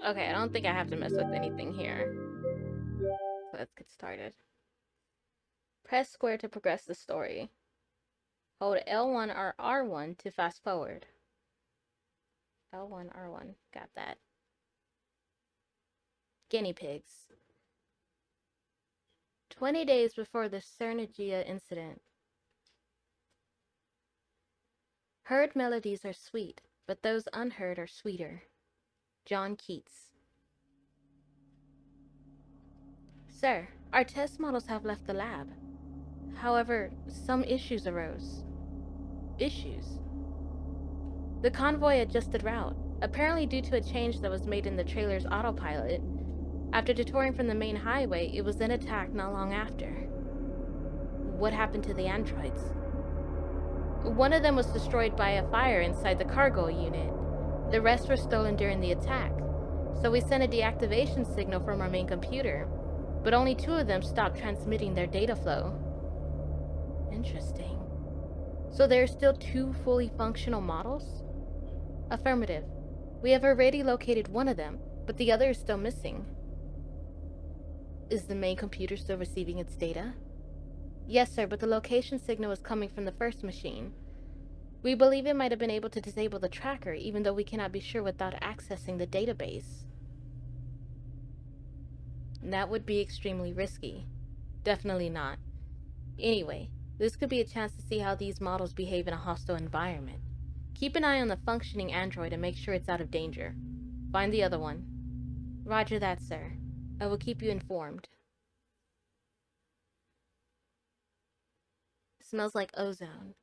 Okay, I don't think I have to mess with anything here. So let's get started. Press square to progress the story. Hold L1 or R1 to fast forward. L1, R1. Got that. Guinea pigs. 20 days before the Synergia incident. Heard melodies are sweet, but those unheard are sweeter. John Keats. Sir, our test models have left the lab. However, some issues arose. Issues? The convoy adjusted route, apparently due to a change that was made in the trailer's autopilot. After detouring from the main highway, it was then attacked not long after. What happened to the androids? One of them was destroyed by a fire inside the cargo unit. The rest were stolen during the attack, so we sent a deactivation signal from our main computer, but only 2 of them stopped transmitting their data flow. Interesting. So there are still 2 fully functional models? Affirmative. We have already located one of them, but the other is still missing. Is the main computer still receiving its data? Yes, sir, but the location signal is coming from the first machine. We believe it might have been able to disable the tracker, even though we cannot be sure without accessing the database. That would be extremely risky. Definitely not. Anyway, this could be a chance to see how these models behave in a hostile environment. Keep an eye on the functioning android and make sure it's out of danger. Find the other one. Roger that, sir. I will keep you informed. Smells like ozone.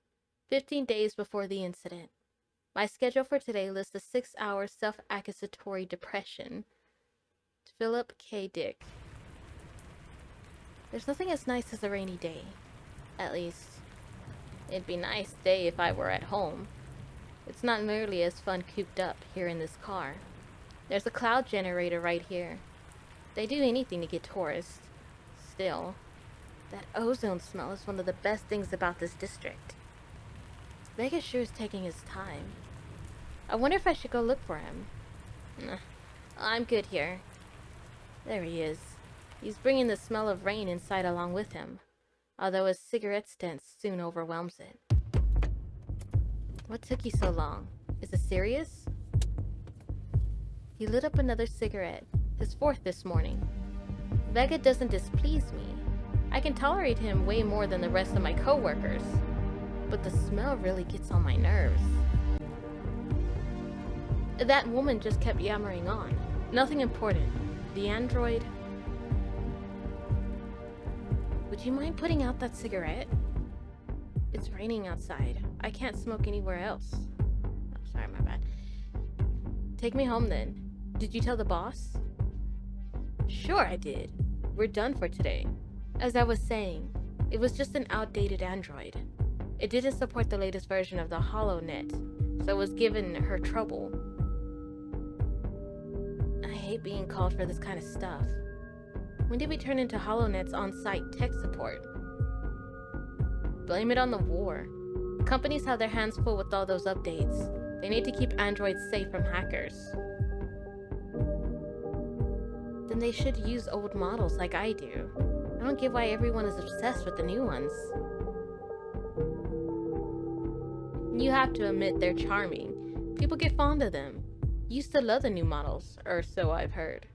15 days before the incident. My schedule for today lists a 6-hour self-accusatory depression. Philip K. Dick. There's nothing as nice as a rainy day. At least, it'd be a nice day if I were at home. It's not nearly as fun cooped up here in this car. There's a cloud generator right here. They do anything to get tourists. Still, that ozone smell is one of the best things about this district. Vegas sure is taking his time. I wonder if I should go look for him. Nah, I'm good here. There he is. He's bringing the smell of rain inside along with him, although his cigarette stench soon overwhelms it. What took you so long? Is it serious? He lit up another cigarette, his 4th this morning. Vega doesn't displease me. I can tolerate him way more than the rest of my coworkers, but the smell really gets on my nerves. That woman just kept yammering on. Nothing important. The android... Would you mind putting out that cigarette? It's raining outside. I can't smoke anywhere else. Oh, sorry, my bad. Take me home then. Did you tell the boss? Sure I did. We're done for today. As I was saying, it was just an outdated android. It didn't support the latest version of the HoloNet, so it was giving her trouble. I hate being called for this kind of stuff. When did we turn into HoloNet's on-site tech support? Blame it on the war. Companies have their hands full with all those updates. They need to keep androids safe from hackers. Then they should use old models like I do. I don't get why everyone is obsessed with the new ones. You have to admit they're charming. People get fond of them. Used to love the new models, or so I've heard.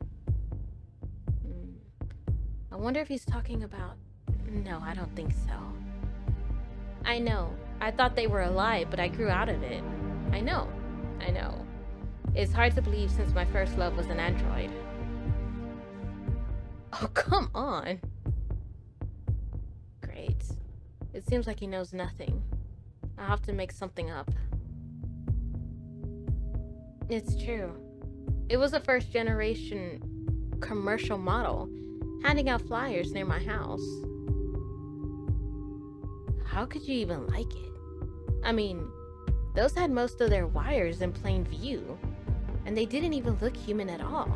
I wonder if he's talking about... No, I don't think so. I know. I thought they were alive, but I grew out of it. I know. It's hard to believe since my first love was an android. Oh, come on. Great. It seems like he knows nothing. I'll have to make something up. It's true. It was a first-generation commercial model, handing out flyers near my house. How could you even like it? I mean, those had most of their wires in plain view, and they didn't even look human at all.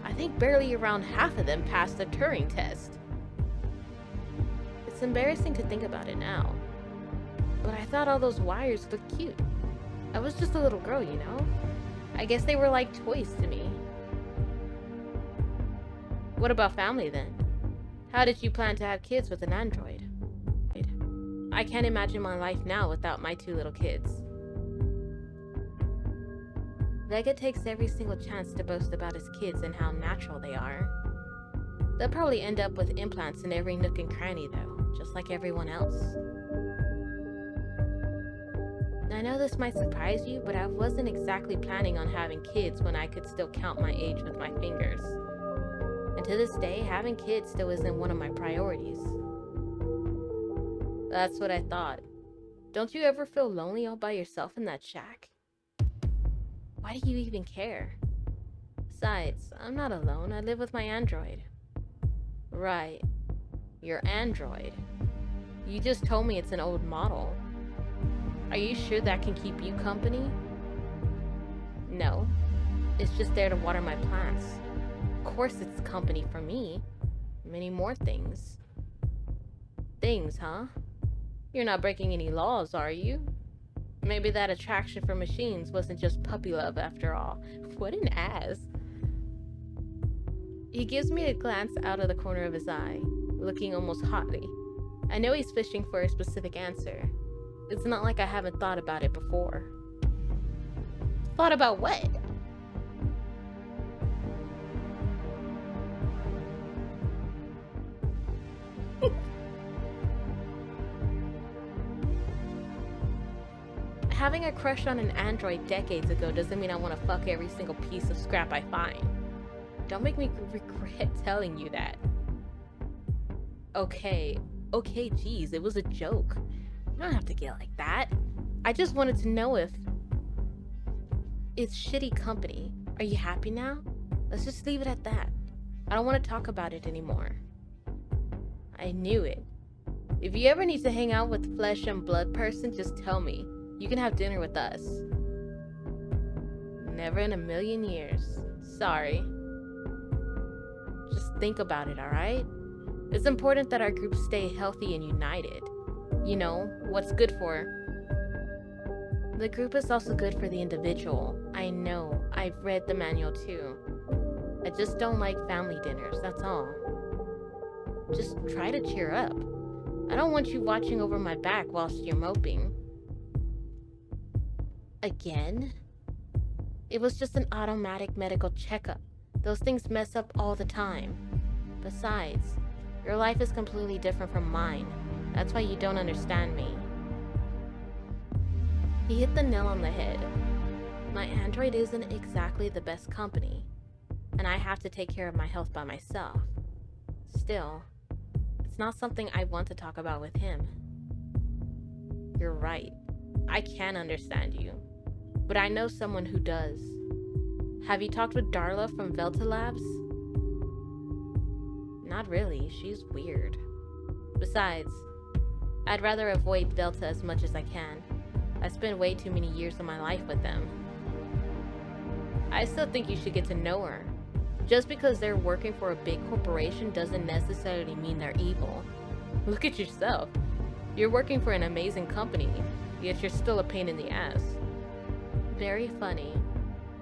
I think barely around half of them passed the Turing test. It's embarrassing to think about it now, but I thought all those wires looked cute. I was just a little girl, you know? I guess they were like toys to me. What about family then? How did you plan to have kids with an android? I can't imagine my life now without my 2 little kids. Vega takes every single chance to boast about his kids and how natural they are. They'll probably end up with implants in every nook and cranny though, just like everyone else. I know this might surprise you, but I wasn't exactly planning on having kids when I could still count my age with my fingers. And to this day, having kids still isn't one of my priorities. That's what I thought. Don't you ever feel lonely all by yourself in that shack? Why do you even care? Besides, I'm not alone. I live with my android. Right. Your android. You just told me it's an old model. Are you sure that can keep you company? No. It's just there to water my plants. Of course it's company for me. Many more things. Things, huh? You're not breaking any laws, are you? Maybe that attraction for machines wasn't just puppy love after all. What an ass. He gives me a glance out of the corner of his eye, looking almost hotly. I know he's fishing for a specific answer. It's not like I haven't thought about it before. Thought about what? Having a crush on an android decades ago doesn't mean I want to fuck every single piece of scrap I find. Don't make me regret telling you that. Okay, geez, it was a joke. You don't have to get like that. I just wanted to know if it's shitty company. Are you happy now? Let's just leave it at that. I don't want to talk about it anymore. I knew it. If you ever need to hang out with flesh and blood person, just tell me. You can have dinner with us. Never in a million years. Sorry. Just think about it, alright? It's important that our group stay healthy and united. You know, what's good for. The group is also good for the individual. I know, I've read the manual too. I just don't like family dinners, that's all. Just try to cheer up. I don't want you watching over my back whilst you're moping. Again? It was just an automatic medical checkup. Those things mess up all the time. Besides, your life is completely different from mine. That's why you don't understand me. He hit the nail on the head. My android isn't exactly the best company, and I have to take care of my health by myself. Still, it's not something I want to talk about with him. You're right. I can understand you, but I know someone who does. Have you talked with Darla from Velta Labs? Not really, she's weird. Besides, I'd rather avoid Velta as much as I can. I spent way too many years of my life with them. I still think you should get to know her. Just because they're working for a big corporation doesn't necessarily mean they're evil. Look at yourself. You're working for an amazing company, yet you're still a pain in the ass. Very funny.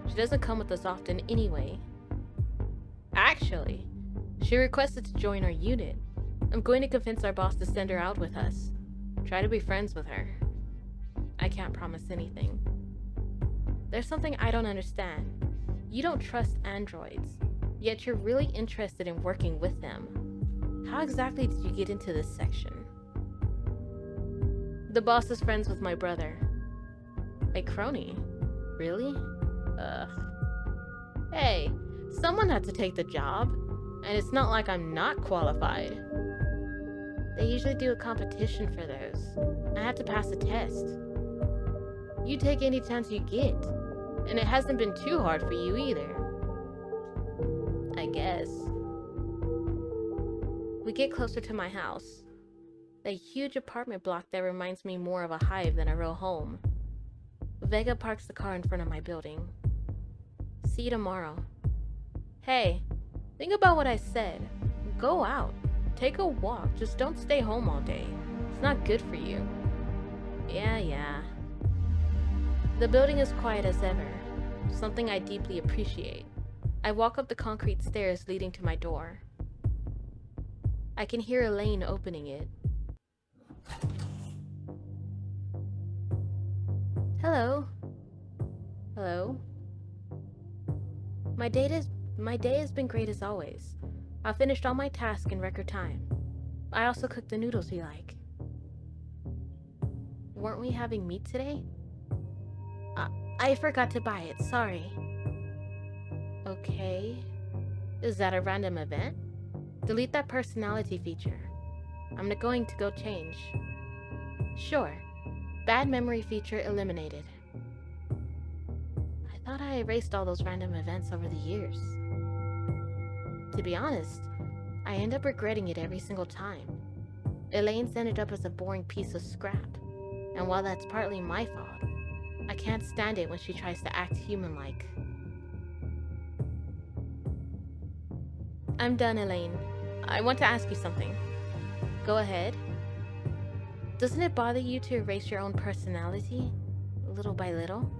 She doesn't come with us often anyway. Actually, she requested to join our unit. I'm going to convince our boss to send her out with us. Try to be friends with her. I can't promise anything. There's something I don't understand. You don't trust androids, yet you're really interested in working with them. How exactly did you get into this section? The boss is friends with my brother. A crony? Really? Ugh. Hey, someone had to take the job, and it's not like I'm not qualified. They usually do a competition for those. I have to pass a test. You take any chance you get, and it hasn't been too hard for you either. I guess. We get closer to my house. A huge apartment block that reminds me more of a hive than a real home. Vega parks the car in front of my building. See you tomorrow. Hey, think about what I said. Go out. Take a walk. Just don't stay home all day. It's not good for you. Yeah. The building is quiet as ever, something I deeply appreciate. I walk up the concrete stairs leading to my door. I can hear Elaine opening it. Hello? Hello? My day has been great as always. I finished all my tasks in record time. I also cooked the noodles you like. Weren't we having meat today? I forgot to buy it, sorry. Okay. Is that a random event? Delete that personality feature. I'm going to go change. Sure. Bad memory feature eliminated. I thought I erased all those random events over the years. To be honest, I end up regretting it every single time. Elaine's ended up as a boring piece of scrap, and while that's partly my fault, I can't stand it when she tries to act human-like. I'm done, Elaine. I want to ask you something. Go ahead. Doesn't it bother you to erase your own personality, little by little?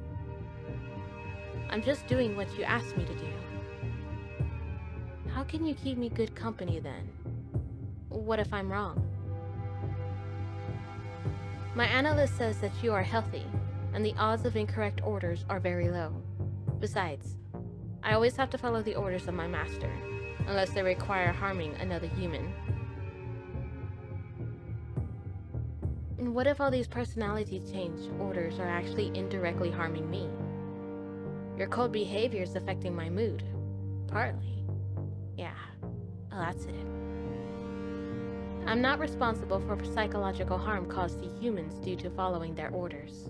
I'm just doing what you asked me to do. How can you keep me good company then? What if I'm wrong? My analyst says that you are healthy, and the odds of incorrect orders are very low. Besides, I always have to follow the orders of my master, unless they require harming another human. And what if all these personality change orders are actually indirectly harming me? Your cold behavior is affecting my mood. Partly. Yeah, well, that's it. I'm not responsible for psychological harm caused to humans due to following their orders.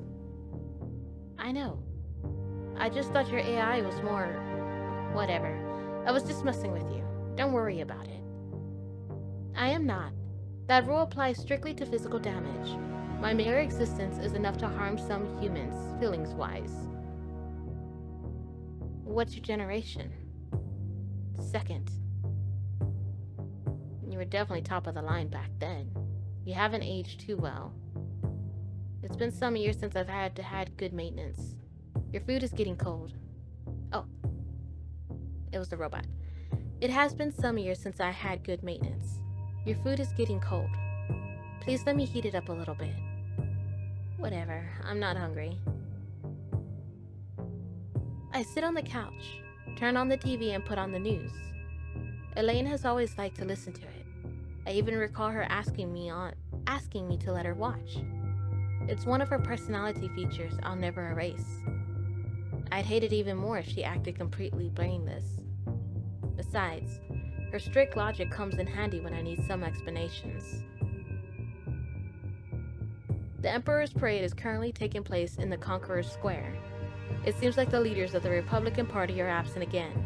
I know. I just thought your AI was more... whatever. I was just messing with you. Don't worry about it. I am not. That rule applies strictly to physical damage. My mere existence is enough to harm some humans, feelings-wise. What's your generation? Second. You were definitely top of the line back then. You haven't aged too well. It's been some years since I've had good maintenance. Your food is getting cold. Oh. It was the robot. It has been some years since I had good maintenance. Your food is getting cold. Please let me heat it up a little bit. Whatever, I'm not hungry. I sit on the couch, turn on the TV and put on the news. Elaine has always liked to listen to it. I even recall her asking me to let her watch. It's one of her personality features I'll never erase. I'd hate it even more if she acted completely brainless. Besides, her strict logic comes in handy when I need some explanations. The Emperor's Parade is currently taking place in the Conqueror's Square. It seems like the leaders of the Republican Party are absent again.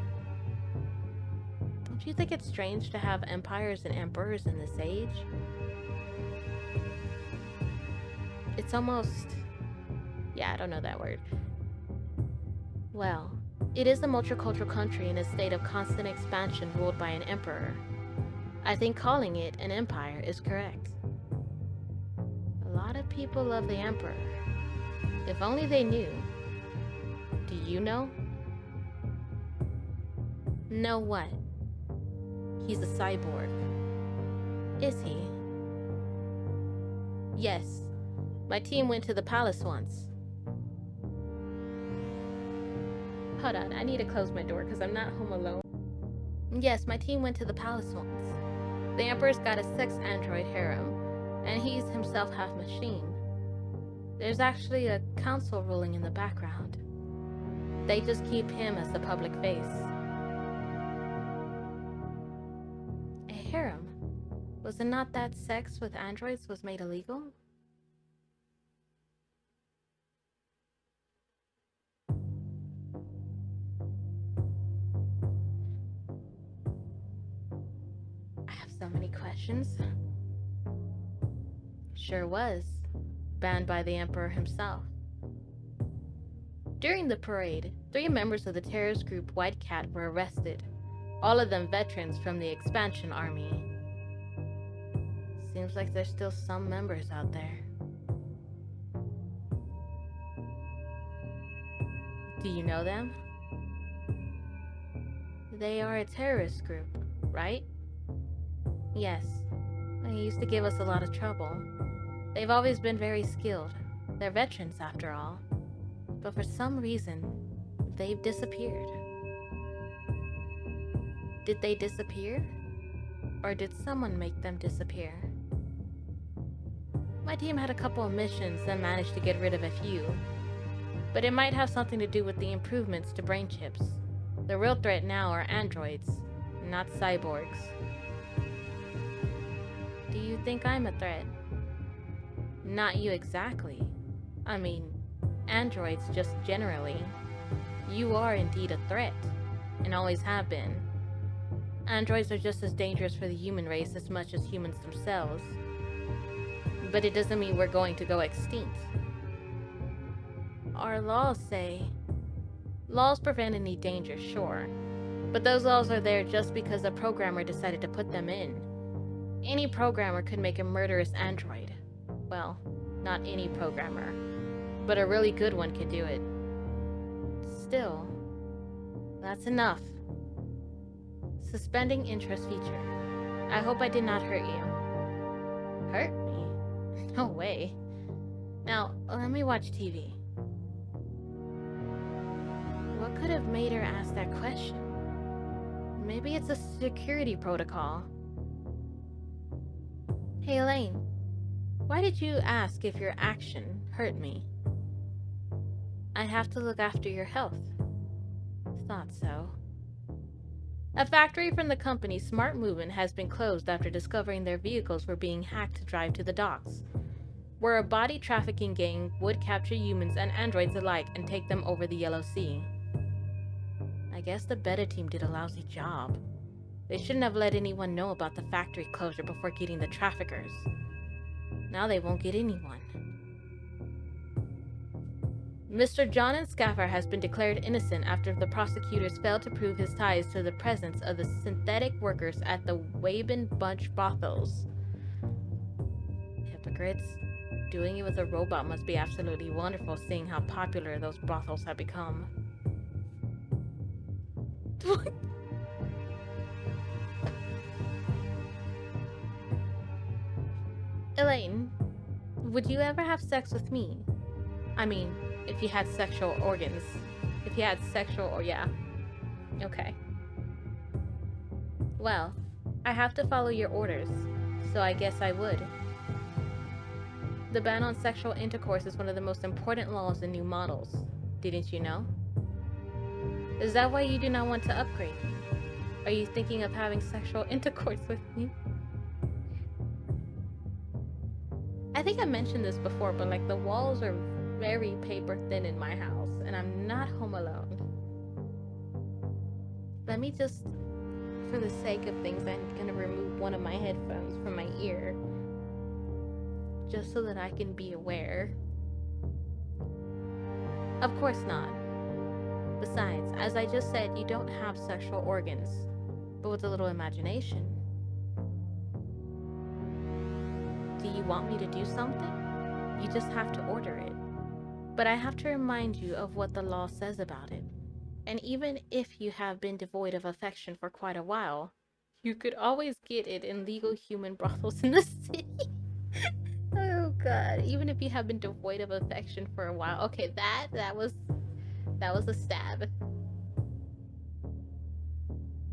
Don't you think it's strange to have empires and emperors in this age? It's almost... yeah, I don't know that word. Well, it is a multicultural country in a state of constant expansion ruled by an emperor. I think calling it an empire is correct. A lot of people love the emperor. If only they knew. Do you know? Know what? He's a cyborg. Is he? Yes. My team went to the palace once. Hold on, I need to close my door because I'm not home alone. Yes, my team went to the palace once. The Emperor's got a sex android harem, and he's himself half machine. There's actually a council ruling in the background. They just keep him as the public face. A harem? Was it not that sex with androids was made illegal? I have so many questions. Sure was. Banned by the Emperor himself. During the parade, 3 members of the terrorist group White Cat were arrested, all of them veterans from the expansion army. Seems like there's still some members out there. Do you know them? They are a terrorist group, right? Yes, used to give us a lot of trouble. They've always been very skilled. They're veterans, after all. But for some reason, they've disappeared. Did they disappear? Or did someone make them disappear? My team had a couple of missions and managed to get rid of a few. But it might have something to do with the improvements to brain chips. The real threat now are androids, not cyborgs. Do you think I'm a threat? Not you exactly. I mean, androids just generally. You are indeed a threat, and always have been. Androids are just as dangerous for the human race as much as humans themselves. But it doesn't mean we're going to go extinct. Our laws say... Laws prevent any danger, sure. But those laws are there just because a programmer decided to put them in. Any programmer could make a murderous android. Well, not any programmer, but a really good one could do it. Still, that's enough. Suspending interest feature. I hope I did not hurt you. Hurt me? No way. Now, let me watch TV. What could have made her ask that question? Maybe it's a security protocol. Hey Elaine, why did you ask if your action hurt me? I have to look after your health. Thought so. A factory from the company Smart Movement has been closed after discovering their vehicles were being hacked to drive to the docks, where a body trafficking gang would capture humans and androids alike and take them over the Yellow Sea. I guess the beta team did a lousy job. They shouldn't have let anyone know about the factory closure before getting the traffickers. Now they won't get anyone. Mr. John Scaffer has been declared innocent after the prosecutors failed to prove his ties to the presence of the synthetic workers at the Waben Bunch brothels. Hypocrites. Doing it with a robot must be absolutely wonderful, seeing how popular those brothels have become. Elaine, would you ever have sex with me? I mean, if you had sexual organs. If you had sexual, yeah. Okay. Well, I have to follow your orders, so I guess I would. The ban on sexual intercourse is one of the most important laws in new models. Didn't you know? Is that why you do not want to upgrade? Are you thinking of having sexual intercourse with me? I think I mentioned this before, but like the walls are very paper thin in my house, and I'm not home alone. Let me just, for the sake of things, I'm gonna remove one of my headphones from my ear, just so that I can be aware. Of course not. Besides, as I just said, you don't have sexual organs, but with a little imagination. Do you want me to do something? You just have to order it. But I have to remind you of what the law says about it. And even if you have been devoid of affection for quite a while, you could always get it in legal human brothels in the city. Oh god, even if you have been devoid of affection for a while. Okay, that was a stab.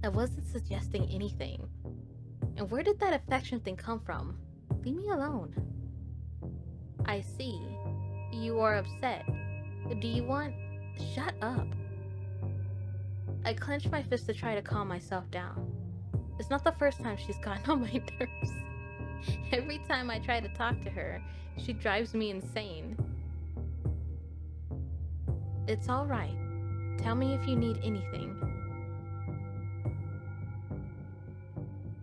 I wasn't suggesting anything. And where did that affection thing come from? Leave me alone. I see. You are upset. Do you want... Shut up. I clenched my fist to try to calm myself down. It's not the first time she's gotten on my nerves. Every time I try to talk to her, she drives me insane. It's alright. Tell me if you need anything.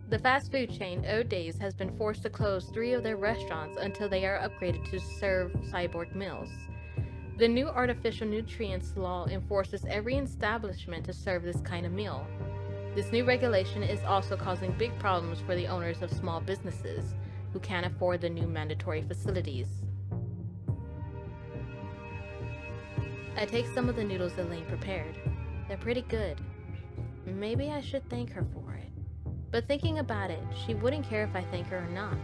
The fast food chain O'Days has been forced to close 3 of their restaurants until they are upgraded to serve cyborg meals. The new artificial nutrients law enforces every establishment to serve this kind of meal. This new regulation is also causing big problems for the owners of small businesses who can't afford the new mandatory facilities. I take some of the noodles Elaine prepared. They're pretty good. Maybe I should thank her for it. But thinking about it, she wouldn't care if I thank her or not.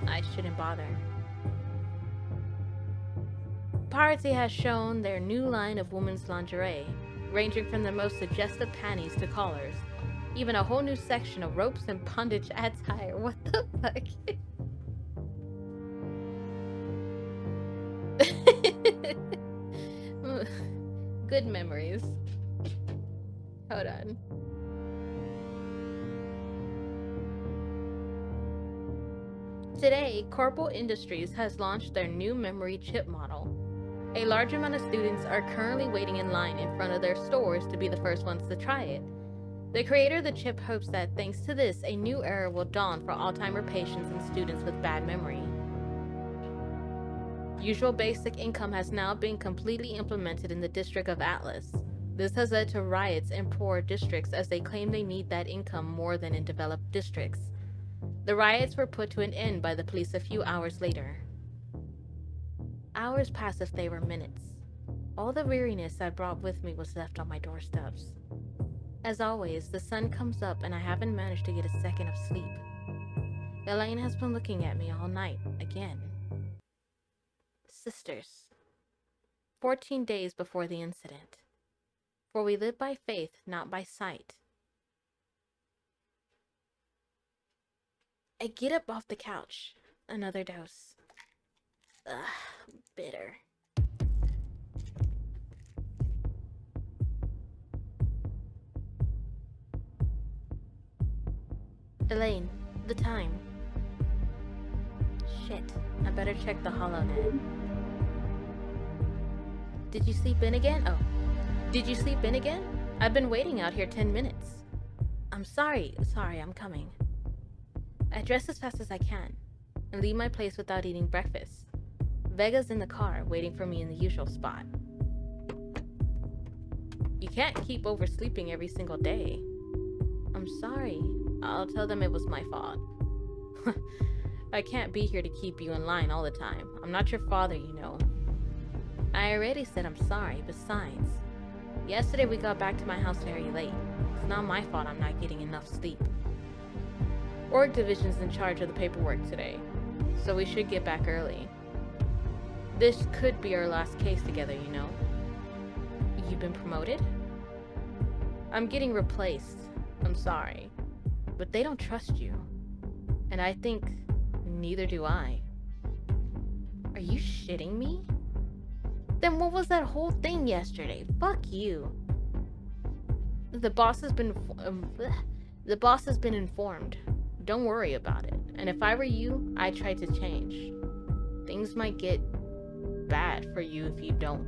I shouldn't bother. Piracy has shown their new line of women's lingerie, ranging from the most suggestive panties to collars. Even a whole new section of ropes and bondage attire. What the fuck? Good memories. Hold on. Today, Corporal Industries has launched their new memory chip model. A large amount of students are currently waiting in line in front of their stores to be the first ones to try it. The creator of the chip hopes that thanks to this, a new era will dawn for Alzheimer patients and students with bad memory. Usual basic income has now been completely implemented in the district of Atlas. This has led to riots in poor districts as they claim they need that income more than in developed districts. The riots were put to an end by the police a few hours later. Hours passed if they were minutes. All the weariness I brought with me was left on my doorsteps. As always, the sun comes up and I haven't managed to get a second of sleep. Elaine has been looking at me all night, again. Sisters. 14 days before the incident. For we live by faith, not by sight. I get up off the couch. Another dose. Ugh, bitter. Elaine, the time. Shit, I better check the holonet. Did you sleep in again? Oh. Did you sleep in again? I've been waiting out here 10 minutes. I'm sorry, I'm coming. I dress as fast as I can and leave my place without eating breakfast. Vega's in the car, waiting for me in the usual spot. You can't keep oversleeping every single day. I'm sorry. I'll tell them it was my fault. I can't be here to keep you in line all the time. I'm not your father, you know. I already said I'm sorry. Besides, yesterday we got back to my house very late. It's not my fault I'm not getting enough sleep. Org Division's in charge of the paperwork today, so we should get back early. This could be our last case together, you know. You've been promoted? I'm getting replaced. I'm sorry. But they don't trust you. And I think neither do I. Are you shitting me? Then what was that whole thing yesterday? Fuck you. The boss has been informed. Don't worry about it. And if I were you, I'd try to change. Things might get bad for you if you don't.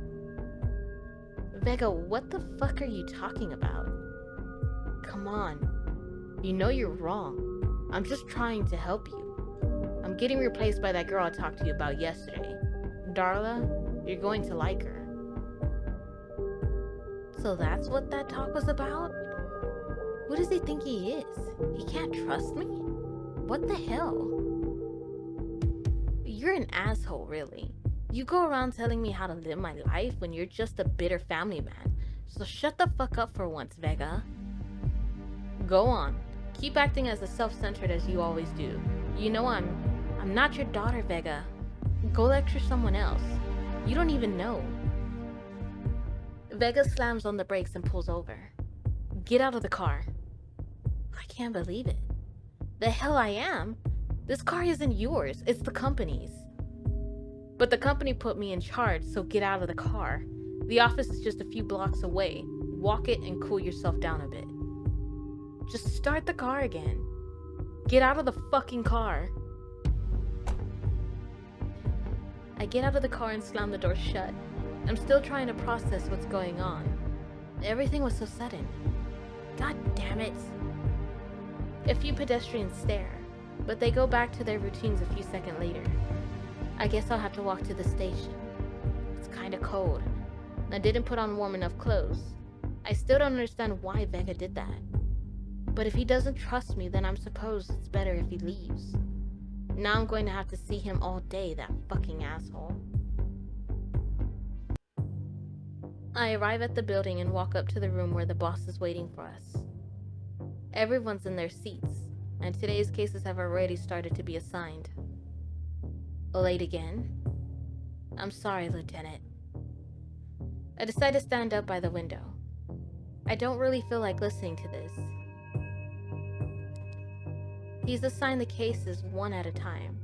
Vega, what the fuck are you talking about? Come on. You know you're wrong. I'm just trying to help you. I'm getting replaced by that girl I talked to you about yesterday. Darla, you're going to like her. So that's what that talk was about? Who does he think he is? He can't trust me? What the hell? You're an asshole, really. You go around telling me how to live my life when you're just a bitter family man. So shut the fuck up for once, Vega. Go on. Keep acting as self-centered as you always do. You know I'm not your daughter, Vega. Go lecture someone else. You don't even know. Vega slams on the brakes and pulls over. Get out of the car. I can't believe it. The hell I am? This car isn't yours, it's the company's. But the company put me in charge, so get out of the car. The office is just a few blocks away. Walk it and cool yourself down a bit. Just start the car again. Get out of the fucking car. I get out of the car and slam the door shut. I'm still trying to process what's going on. Everything was so sudden. God damn it. A few pedestrians stare, but they go back to their routines a few seconds later. I guess I'll have to walk to the station. It's kinda cold. I didn't put on warm enough clothes. I still don't understand why Vega did that. But if he doesn't trust me, then I'm supposed it's better if he leaves. Now I'm going to have to see him all day, that fucking asshole. I arrive at the building and walk up to the room where the boss is waiting for us. Everyone's in their seats, and today's cases have already started to be assigned. Late again? I'm sorry, Lieutenant. I decide to stand up by the window. I don't really feel like listening to this. He's assigned the cases one at a time,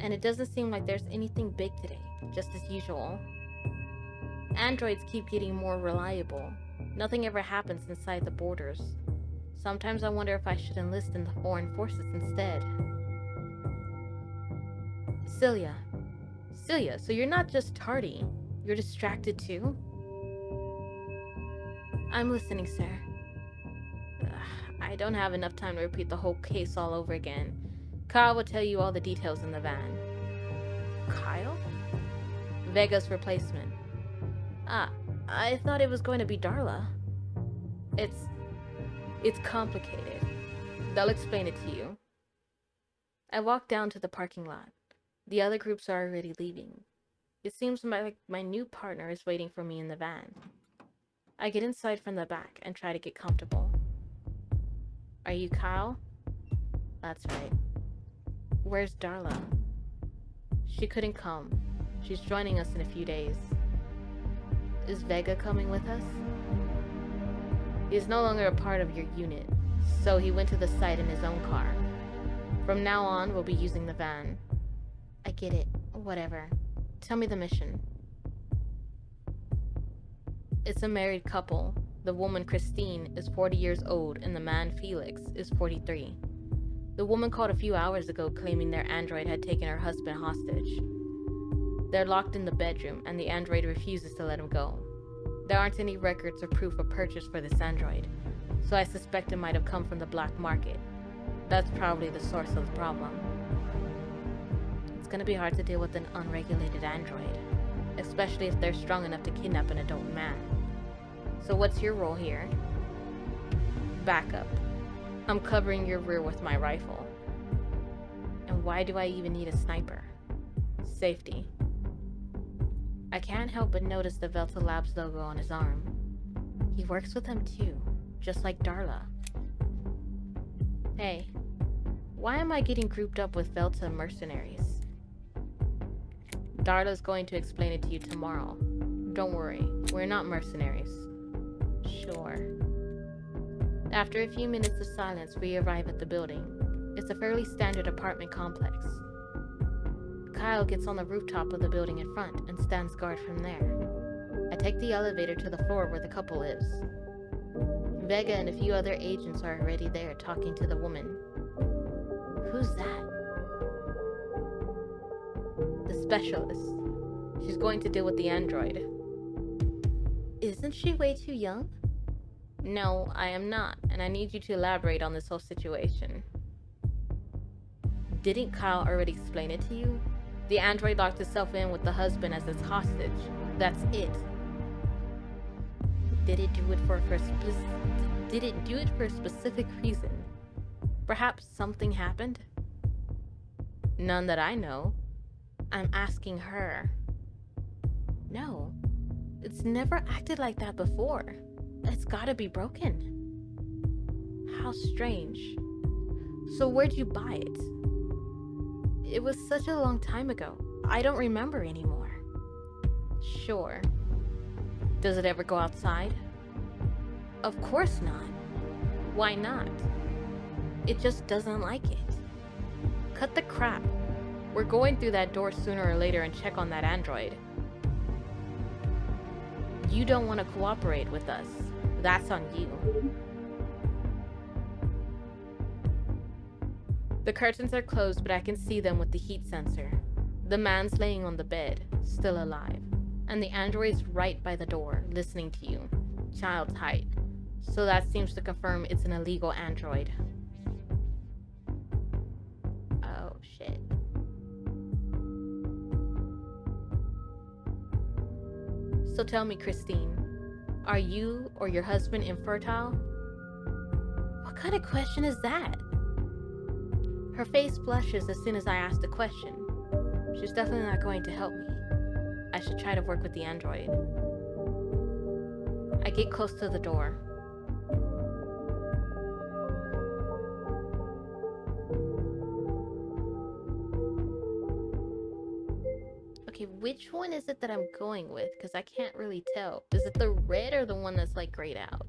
and it doesn't seem like there's anything big today, just as usual. Androids keep getting more reliable. Nothing ever happens inside the borders. Sometimes I wonder if I should enlist in the foreign forces instead. Celia, so you're not just tardy. You're distracted too? I'm listening, sir. I don't have enough time to repeat the whole case all over again. Kyle will tell you all the details in the van. Kyle? Vega's replacement. I thought it was going to be Darla. It's complicated. They'll explain it to you. I walk down to the parking lot. The other groups are already leaving. It seems like my new partner is waiting for me in the van. I get inside from the back and try to get comfortable. Are you Kyle? That's right. Where's Darla? She couldn't come. She's joining us in a few days. Is Vega coming with us? He is no longer a part of your unit, so he went to the site in his own car. From now on, we'll be using the van. I get it. Whatever. Tell me the mission. It's a married couple. The woman, Christine, is 40 years old, and the man, Felix, is 43. The woman called a few hours ago claiming their android had taken her husband hostage. They're locked in the bedroom, and the android refuses to let him go. There aren't any records or proof of purchase for this android, so I suspect it might have come from the black market. That's probably the source of the problem. It's gonna be hard to deal with an unregulated android, especially if they're strong enough to kidnap an adult man. So what's your role here? Backup. I'm covering your rear with my rifle. And why do I even need a sniper? Safety. I can't help but notice the Velta Labs logo on his arm. He works with them too, just like Darla. Hey, why am I getting grouped up with Velta mercenaries? Darla's going to explain it to you tomorrow. Don't worry, we're not mercenaries. Sure. After a few minutes of silence, we arrive at the building. It's a fairly standard apartment complex. Kyle gets on the rooftop of the building in front and stands guard from there. I take the elevator to the floor where the couple lives. Vega and a few other agents are already there talking to the woman. Who's that? The specialist. She's going to deal with the android. Isn't she way too young? No, I am not, and I need you to elaborate on this whole situation. Didn't Kyle already explain it to you? The android locked itself in with the husband as its hostage. That's it. Did it do it for a specific reason? Perhaps something happened? None that I know. I'm asking her. No, it's never acted like that before. It's gotta be broken. How strange. So where'd you buy it? It was such a long time ago. I don't remember anymore. Sure. Does it ever go outside? Of course not. Why not? It just doesn't like it. Cut the crap. We're going through that door sooner or later and check on that android. You don't want to cooperate with us. That's on you. The curtains are closed, but I can see them with the heat sensor. The man's laying on the bed, still alive, and the android's right by the door, listening to you. Child's height. So that seems to confirm it's an illegal android. Oh, shit. So tell me, Christine, are you or your husband infertile? What kind of question is that? Her face flushes as soon as I ask the question. She's definitely not going to help me. I should try to work with the android. I get close to the door. Okay, which one is it that I'm going with? Because I can't really tell. Is it the red or the one that's like grayed out?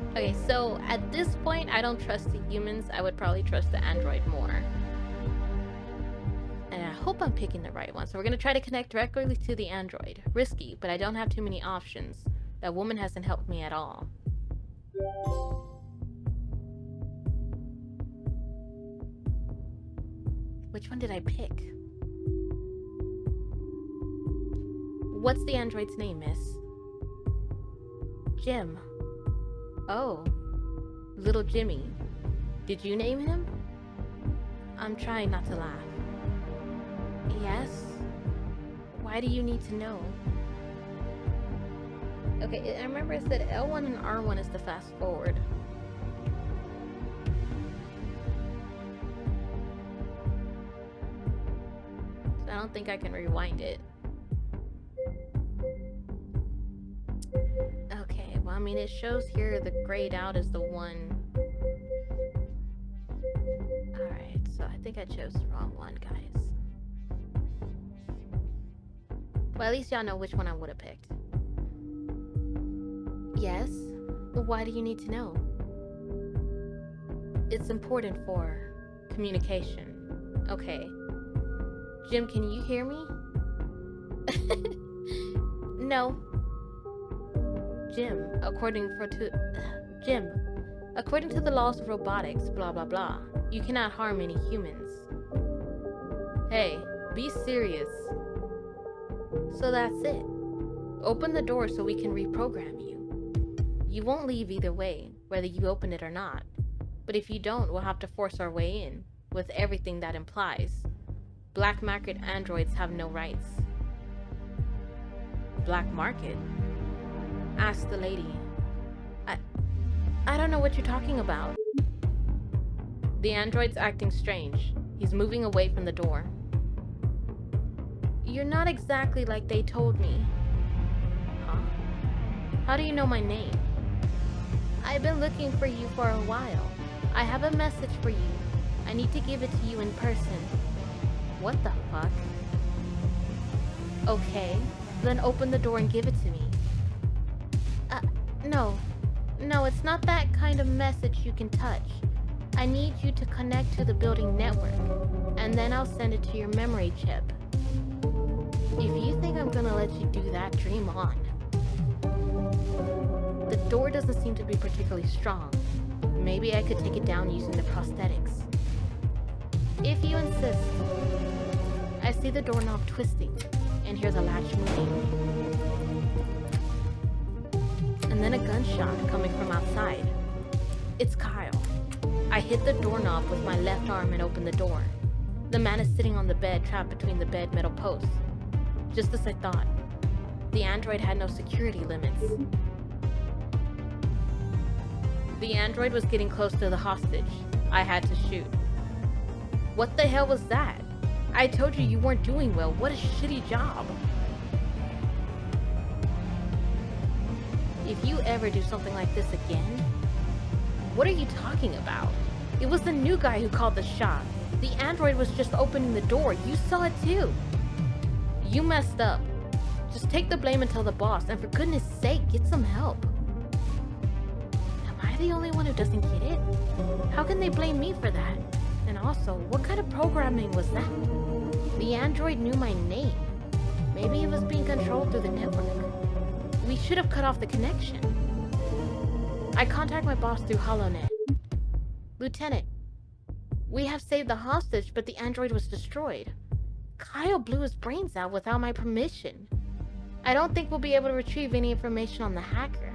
Okay, so at this point, I don't trust the humans. I would probably trust the android more. And I hope I'm picking the right one. So we're going to try to connect directly to the android. Risky, but I don't have too many options. That woman hasn't helped me at all. Which one did I pick? What's the android's name, miss? Jim. Oh. Little Jimmy. Did you name him? I'm trying not to laugh. Yes? Why do you need to know? Okay, I remember it said L1 and R1 is to fast forward. So I don't think I can rewind it. Okay, well, I mean, it shows here the grayed out is the one. Alright, so I think I chose the wrong one, guys. Well, at least y'all know which one I would have picked. Yes? Why do you need to know? It's important for communication. Okay. Jim, can you hear me? No. Jim, according to the laws of robotics, blah blah blah, you cannot harm any humans. Hey, be serious. So that's it. Open the door so we can reprogram you. You won't leave either way, whether you open it or not. But if you don't, we'll have to force our way in, with everything that implies. Black market androids have no rights. Black market? Ask the lady. I don't know what you're talking about. The android's acting strange. He's moving away from the door. You're not exactly like they told me. Huh? How do you know my name? I've been looking for you for a while. I have a message for you. I need to give it to you in person. What the fuck? Okay, then open the door and give it to me. No. No, it's not that kind of message you can touch. I need you to connect to the building network, and then I'll send it to your memory chip. If you think I'm gonna let you do that, dream on. The door doesn't seem to be particularly strong. Maybe I could take it down using the prosthetics. If you insist. I see the doorknob twisting, and hear the latch moving. And then a gunshot coming from outside. It's Kyle. I hit the doorknob with my left arm and open the door. The man is sitting on the bed, trapped between the bed metal posts. Just as I thought. The android had no security limits. The android was getting close to the hostage. I had to shoot. What the hell was that? I told you weren't doing well. What a shitty job. If you ever do something like this again... What are you talking about? It was the new guy who called the shot. The android was just opening the door. You saw it too. You messed up. Just take the blame and tell the boss, and for goodness sake, get some help. Am I the only one who doesn't get it? How can they blame me for that? And also, what kind of programming was that? The android knew my name. Maybe it was being controlled through the network. We should have cut off the connection. I contact my boss through HoloNet. Lieutenant, we have saved the hostage, but the android was destroyed. Kyle blew his brains out without my permission. I don't think we'll be able to retrieve any information on the hacker.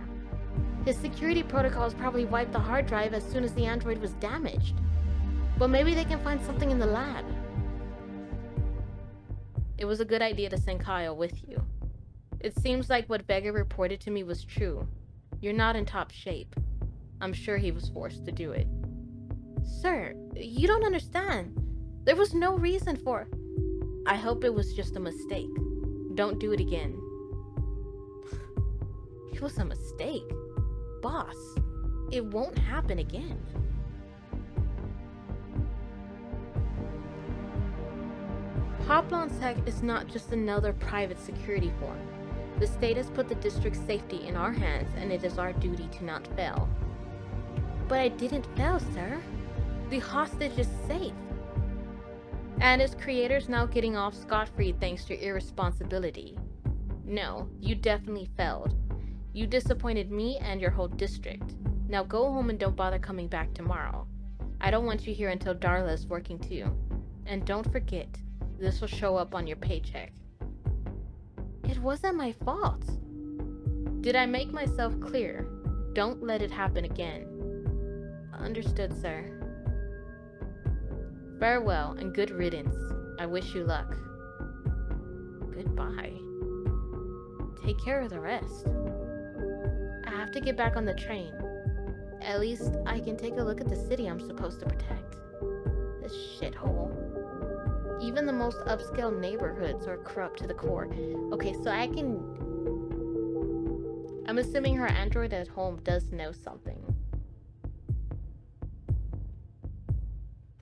His security protocols probably wiped the hard drive as soon as the android was damaged. But maybe they can find something in the lab. It was a good idea to send Kyle with you. It seems like what Vega reported to me was true. You're not in top shape. I'm sure he was forced to do it. Sir, you don't understand. There was no reason for... I hope it was just a mistake. Don't do it again. It was a mistake. Boss, it won't happen again. Hoplon Tech is not just another private security firm. The state has put the district's safety in our hands, and it is our duty to not fail. But I didn't fail, sir. The hostage is safe. And its creator's now getting off scot-free thanks to irresponsibility. No, you definitely failed. You disappointed me and your whole district. Now go home and don't bother coming back tomorrow. I don't want you here until Darla's working too. And don't forget, this will show up on your paycheck. It wasn't my fault. Did I make myself clear? Don't let it happen again. Understood, sir. Farewell and good riddance. I wish you luck. Goodbye. Take care of the rest. I have to get back on the train. At least I can take a look at the city I'm supposed to protect. This shithole. Even the most upscale neighborhoods are corrupt to the core. Okay, so I'm assuming her android at home does know something.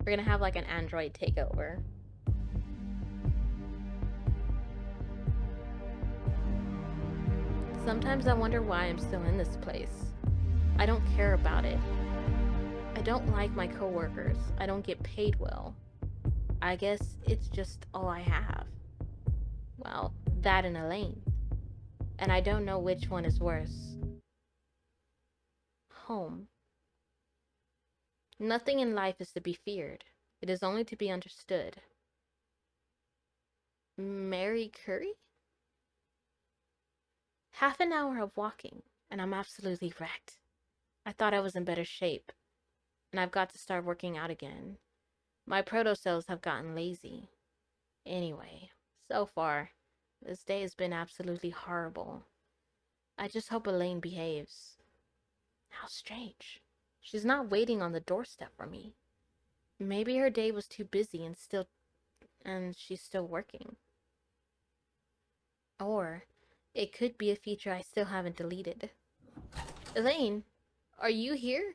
We're gonna have like an android takeover. Sometimes I wonder why I'm still in this place. I don't care about it. I don't like my coworkers. I don't get paid well. I guess it's just all I have. Well, that and Elaine. And I don't know which one is worse. Home. Nothing in life is to be feared. It is only to be understood. Mary Curry? Half an hour of walking, and I'm absolutely wrecked. I thought I was in better shape, and I've got to start working out again. My proto-cells have gotten lazy. Anyway, so far, this day has been absolutely horrible. I just hope Elaine behaves. How strange. She's not waiting on the doorstep for me. Maybe her day was too busy and she's still working. Or it could be a feature I still haven't deleted. Elaine, are you here?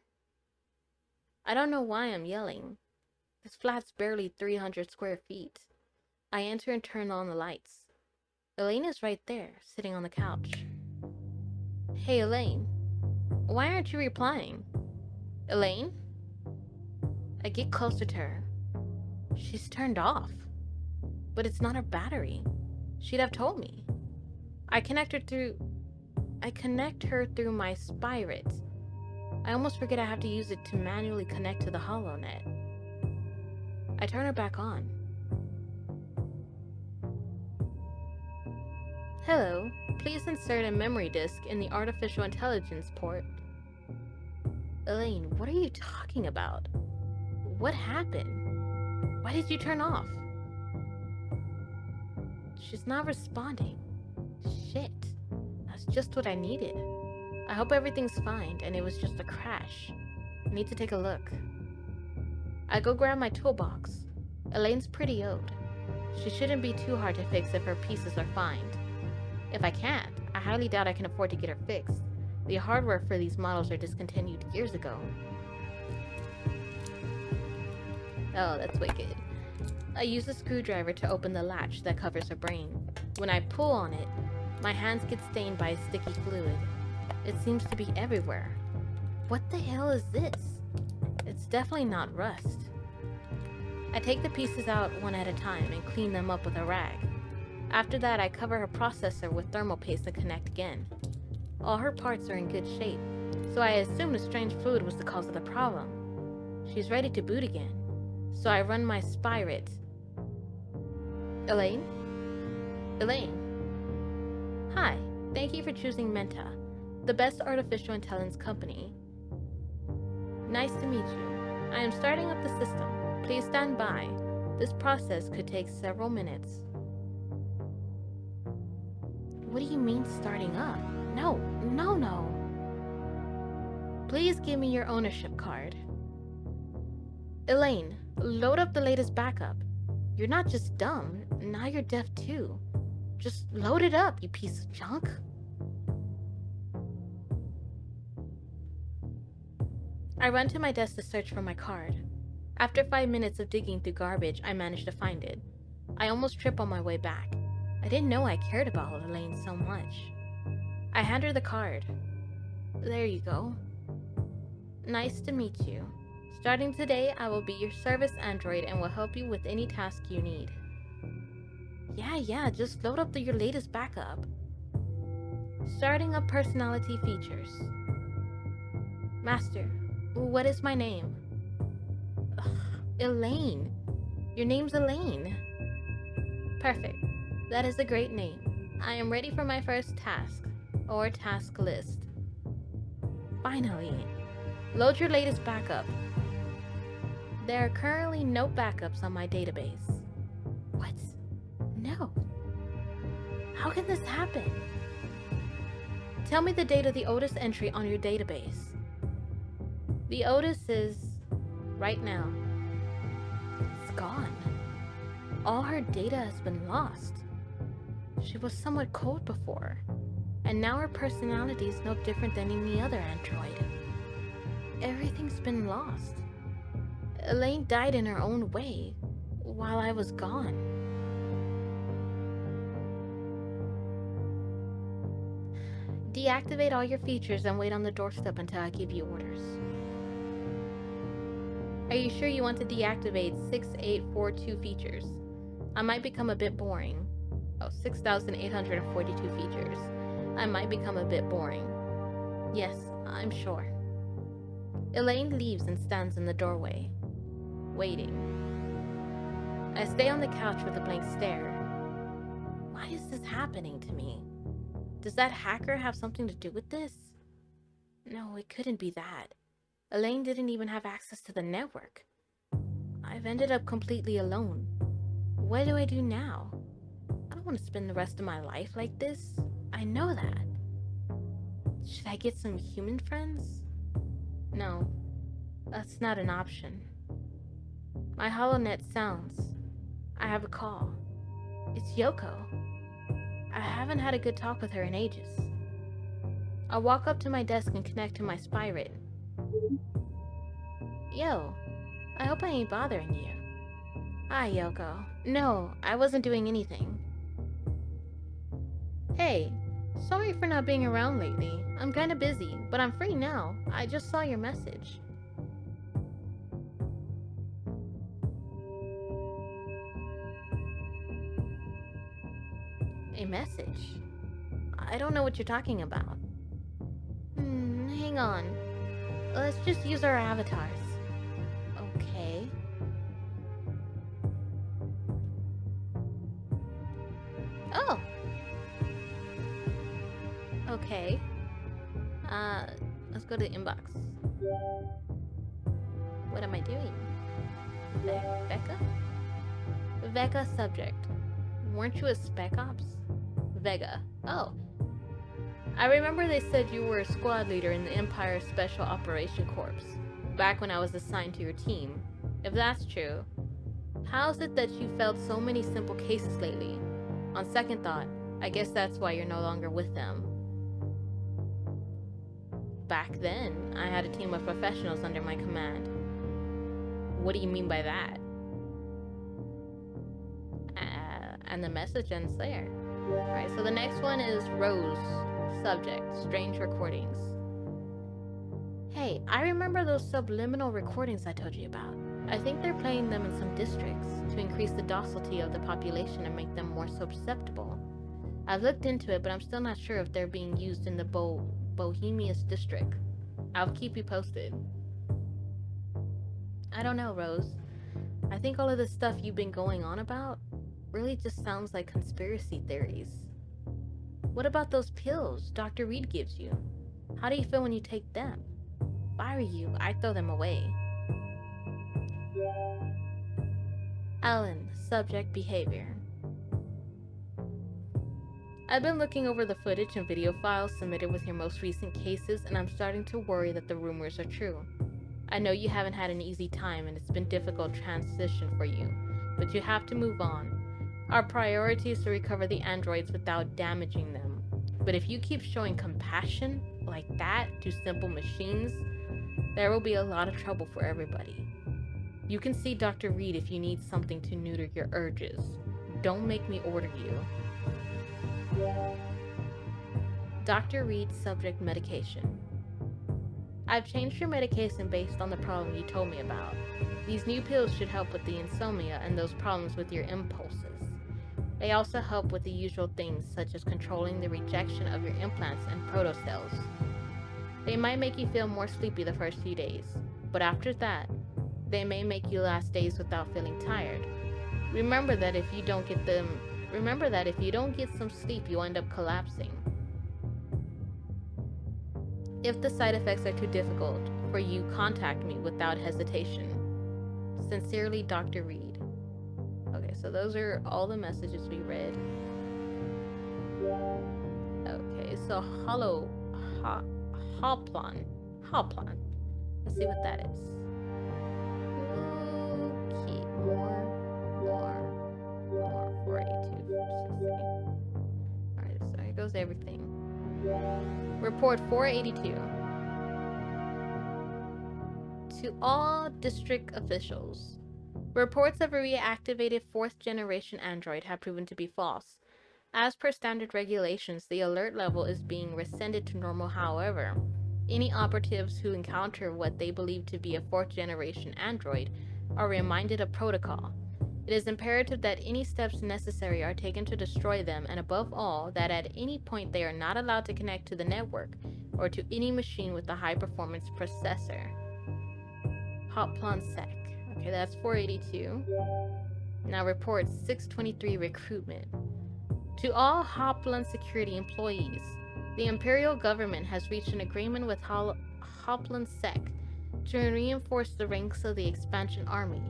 I don't know why I'm yelling. This flat's barely 300 square feet. I enter and turn on the lights. Elaine is right there, sitting on the couch. Hey, Elaine. Why aren't you replying? Elaine? I get closer to her. She's turned off. But it's not her battery. She'd have told me. I connect her through my spirit. I almost forget I have to use it to manually connect to the HoloNet. I turn her back on. Hello, please insert a memory disk in the artificial intelligence port. Elaine, what are you talking about? What happened? Why did you turn off? She's not responding. Shit. That's just what I needed. I hope everything's fine and it was just a crash. I need to take a look. I go grab my toolbox. Elaine's pretty old. She shouldn't be too hard to fix if her pieces are fine. If I can't, I highly doubt I can afford to get her fixed. The hardware for these models are discontinued years ago. Oh, that's wicked. I use a screwdriver to open the latch that covers her brain. When I pull on it, my hands get stained by a sticky fluid. It seems to be everywhere. What the hell is this? It's definitely not rust. I take the pieces out one at a time and clean them up with a rag. After that, I cover her processor with thermal paste and connect again. All her parts are in good shape, so I assume the strange fluid was the cause of the problem. She's ready to boot again, so I run my spirit. Elaine? Elaine? Hi, thank you for choosing Menta, the best artificial intelligence company. Nice to meet you. I am starting up the system. Please stand by. This process could take several minutes. What do you mean starting up? No. Please give me your ownership card. Elaine, load up the latest backup. You're not just dumb, now you're deaf too. Just load it up, you piece of junk. I run to my desk to search for my card. After 5 minutes of digging through garbage, I manage to find it. I almost trip on my way back. I didn't know I cared about Elaine so much. I hand her the card. There you go. Nice to meet you. Starting today, I will be your service android and will help you with any task you need. Yeah, just load up your latest backup. Starting up personality features. Master, what is my name? Ugh, Elaine. Your name's Elaine. Perfect. That is a great name. I am ready for my first task, or task list. Finally. Load your latest backup. There are currently no backups on my database. What? No. How can this happen? Tell me the date of the oldest entry on your database. The oldest is right now. It's gone. All her data has been lost. She was somewhat cold before, and now her personality is no different than any other android. Everything's been lost. Elaine died in her own way, while I was gone. Deactivate all your features and wait on the doorstep until I give you orders. Are you sure you want to deactivate 6842 features? I might become a bit boring. 6,842 features. I might become a bit boring. Yes, I'm sure. Elaine leaves and stands in the doorway, waiting. I stay on the couch with a blank stare. Why is this happening to me? Does that hacker have something to do with this? No, it couldn't be that. Elaine didn't even have access to the network. I've ended up completely alone. What do I do now? I don't want to spend the rest of my life like this. I know that. Should I get some human friends? No, that's not an option. My HoloNet sounds. I have a call. It's Yoko. I haven't had a good talk with her in ages. I'll walk up to my desk and connect to my Spyrit. Yo, I hope I ain't bothering you. Hi, Yoko. No, I wasn't doing anything. Hey, sorry for not being around lately. I'm kinda busy, but I'm free now. I just saw your message. A message? I don't know what you're talking about. Hang on. Let's just use our avatars. Okay. Oh! Okay. Let's go to the inbox. What am I doing? Becca? Vega subject. Weren't you a Spec Ops? Vega. Oh. I remember they said you were a squad leader in the Empire Special Operation Corps, back when I was assigned to your team. If that's true, how is it that you failed so many simple cases lately? On second thought, I guess that's why you're no longer with them. Back then, I had a team of professionals under my command. What do you mean by that? And the message ends there. Alright, so the next one is Rose. Subject, strange recordings. Hey, I remember those subliminal recordings I told you about. I think they're playing them in some districts to increase the docility of the population and make them more susceptible. I've looked into it, but I'm still not sure if they're being used in the Bohemius district. I'll keep you posted. I don't know, Rose. I think all of this stuff you've been going on about really just sounds like conspiracy theories. What about those pills Dr. Reed gives you? How do you feel when you take them? If I were you, I'd throw them away. Alan, subject behavior. I've been looking over the footage and video files submitted with your most recent cases, and I'm starting to worry that the rumors are true. I know you haven't had an easy time and it's been a difficult transition for you, but you have to move on. Our priority is to recover the androids without damaging them. But if you keep showing compassion like that to simple machines, There will be a lot of trouble for everybody. You can see Dr. Reed if you need something to neuter your urges. Don't make me order you. Dr. Reed's subject medication. I've changed your medication based on the problem you told me about. These new pills should help with the insomnia and those problems with your impulses. They also help with the usual things such as controlling the rejection of your implants and protocells. They might make you feel more sleepy the first few days, but after that, they may make you last days without feeling tired. Remember that if you don't get some sleep, you'll end up collapsing. If the side effects are too difficult for you, contact me without hesitation. Sincerely, Dr. Reed. Okay, so those are all the messages we read. Okay, so Hoplon. Let's see what that is. Okay, more. 482, 460. Alright, so here goes everything. Report 482. To all district officials. Reports of a reactivated 4th generation android have proven to be false. As per standard regulations, the alert level is being rescinded to normal. However, any operatives who encounter what they believe to be a 4th generation android are reminded of protocol. It is imperative that any steps necessary are taken to destroy them, and above all, that at any point they are not allowed to connect to the network or to any machine with a high-performance processor. Hoplon Sec. Okay, that's 482. Now report 623 recruitment. To all Hoplon security employees, the Imperial government has reached an agreement with Hoplon Sec to reinforce the ranks of the expansion army.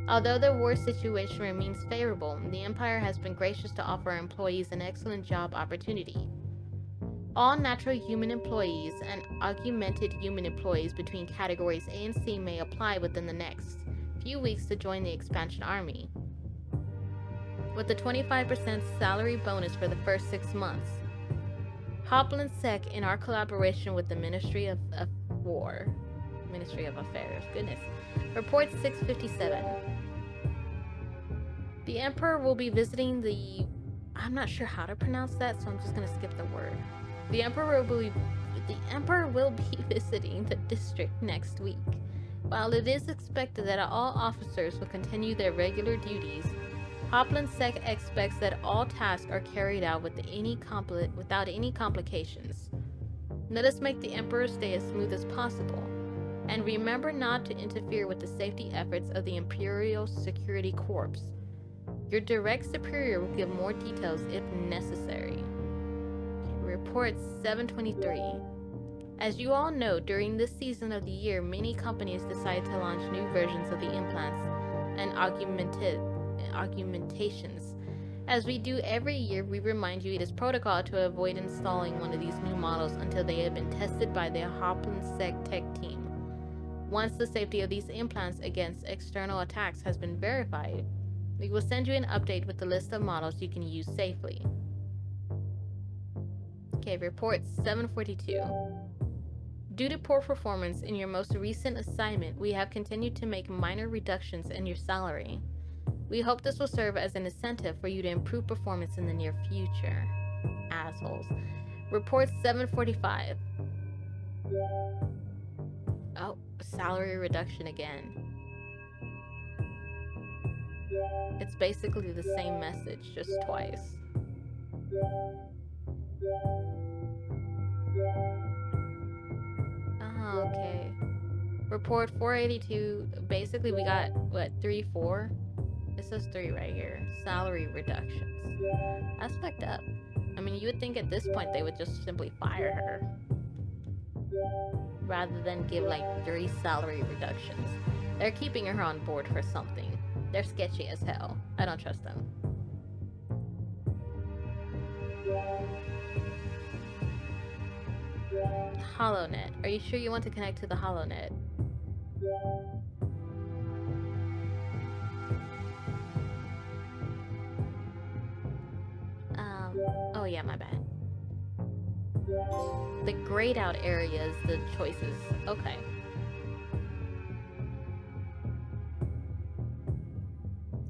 Although the war situation remains favorable, the Empire has been gracious to offer employees an excellent job opportunity. All natural human employees and augmented human employees between categories A and C may apply within the next few weeks to join the expansion army, with a 25% salary bonus for the first 6 months. Hoplon Sec, in our collaboration with the Ministry of Affairs, report 657. The Emperor will be visiting the... I'm not sure how to pronounce that, so I'm just going to skip the word. The Emperor will be visiting the district next week. While it is expected that all officers will continue their regular duties, Hoplon Sec expects that all tasks are carried out without any complications. Let us make the Emperor's day as smooth as possible, and remember not to interfere with the safety efforts of the Imperial Security Corps. Your direct superior will give more details if necessary. Report 723. As you all know, during this season of the year, many companies decide to launch new versions of the implants and augmentations. As we do every year, we remind you it is protocol to avoid installing one of these new models until they have been tested by the Hoplon Sec Tech team. Once the safety of these implants against external attacks has been verified, we will send you an update with the list of models you can use safely. Okay, report 742. Due to poor performance in your most recent assignment, we have continued to make minor reductions in your salary. We hope this will serve as an incentive for you to improve performance in the near future. Assholes. Report 745. Oh, salary reduction again. It's basically the same message, just twice. Oh, okay. Report 482. Basically, we got, what, 3, 4? It says 3 right here. Salary reductions. That's fucked up. I mean, you would think at this point they would just simply fire her, rather than give, like, 3 salary reductions. They're keeping her on board for something. They're sketchy as hell. I don't trust them. HoloNet. Are you sure you want to connect to the HoloNet? Oh yeah, my bad. The grayed out area is the choices. Okay.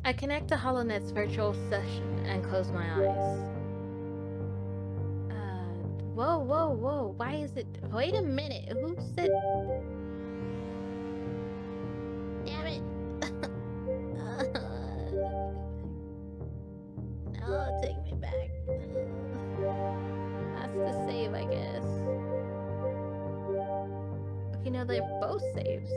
I connect to HoloNet's virtual session and close my eyes. Whoa. Why is it... Wait a minute. Who said... Damn it. No, take me back. That's the save, I guess. Okay, no, they're both saves.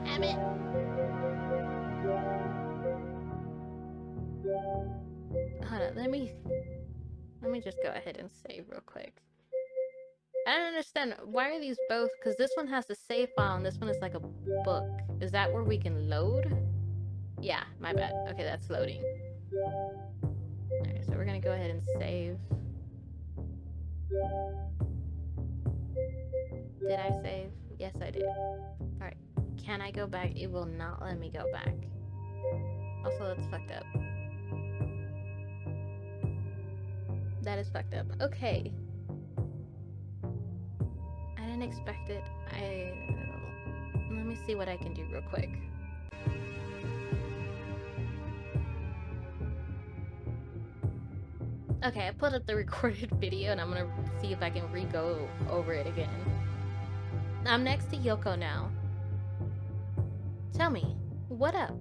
Damn it! Hold on, let me just go ahead and save real quick. I don't understand, why are these both? Because this one has the save file and this one is like a book. Is that where we can load? Yeah, my bad. Okay, that's loading. Alright, so we're gonna go ahead and save. Did I save? Yes, I did. Alright, can I go back? It will not let me go back. Also, that's fucked up. That is fucked up. Okay. I didn't expect it. Let me see what I can do real quick. Okay, I put up the recorded video and I'm gonna see if I can re-go over it again. I'm next to Yoko now. Tell me, what up?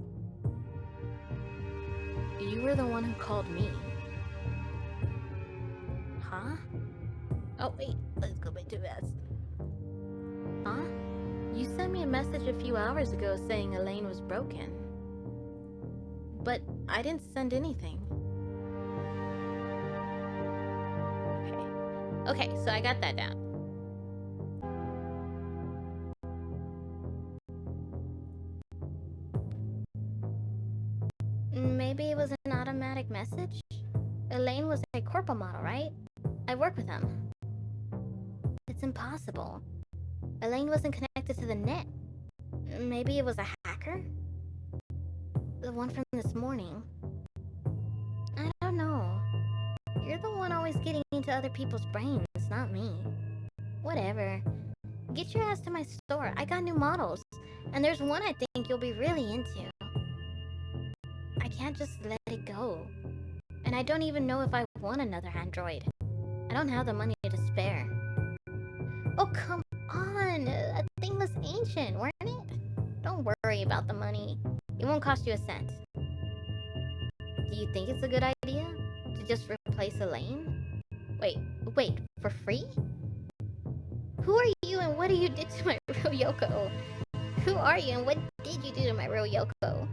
You were the one who called me. Huh? Oh wait, let's go back too fast. Huh? You sent me a message a few hours ago saying Elaine was broken. But I didn't send anything. Okay, so I got that down. Maybe it was an automatic message? Elaine was a corpo model, right? I work with him. It's impossible. Elaine wasn't connected to the net. Maybe it was a hacker? The one from this morning. I don't know. You're the one always getting into other people's brains, not me. Whatever. Get your ass to my store. I got new models. And there's one I think you'll be really into. I can't just let it go. And I don't even know if I want another android. I don't have the money to spare. Oh, come on! That thing was ancient, weren't it? Don't worry about the money. It won't cost you a cent. Do you think it's a good idea? To just replace Elaine? Wait, for free? Who are you and what do you do to my real Yoko? Who are you and what did you do to my real Yoko?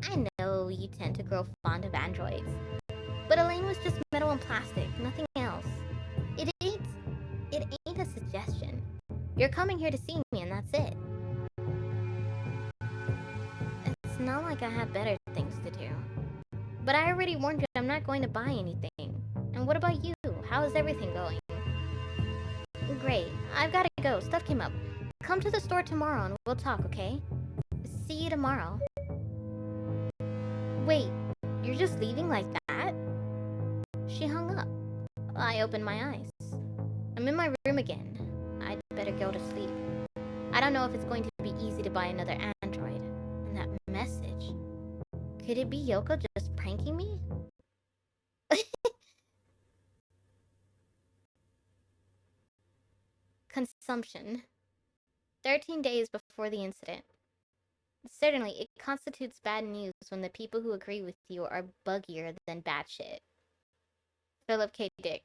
I know you tend to grow fond of androids. But Elaine was just metal and plastic, nothing else. It ain't a suggestion. You're coming here to see me and that's it. It's not like I have better things to do. But I already warned you I'm not going to buy anything. And what about you? How is everything going? Great. I've gotta go. Stuff came up. Come to the store tomorrow and we'll talk, okay? See you tomorrow. Wait, you're just leaving like that? She hung up. I opened my eyes. I'm in my room again. I'd better go to sleep. I don't know if it's going to be easy to buy another android. And that message. Could it be Yoko just pranking me? Consumption. 13 days before the incident. Certainly, it constitutes bad news when the people who agree with you are buggier than bad shit. Philip K. Dick.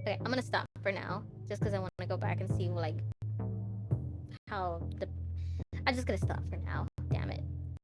Okay, I'm gonna stop for now, just because I want to go back and see, like, how the... I'm just gonna stop for now. Damn it.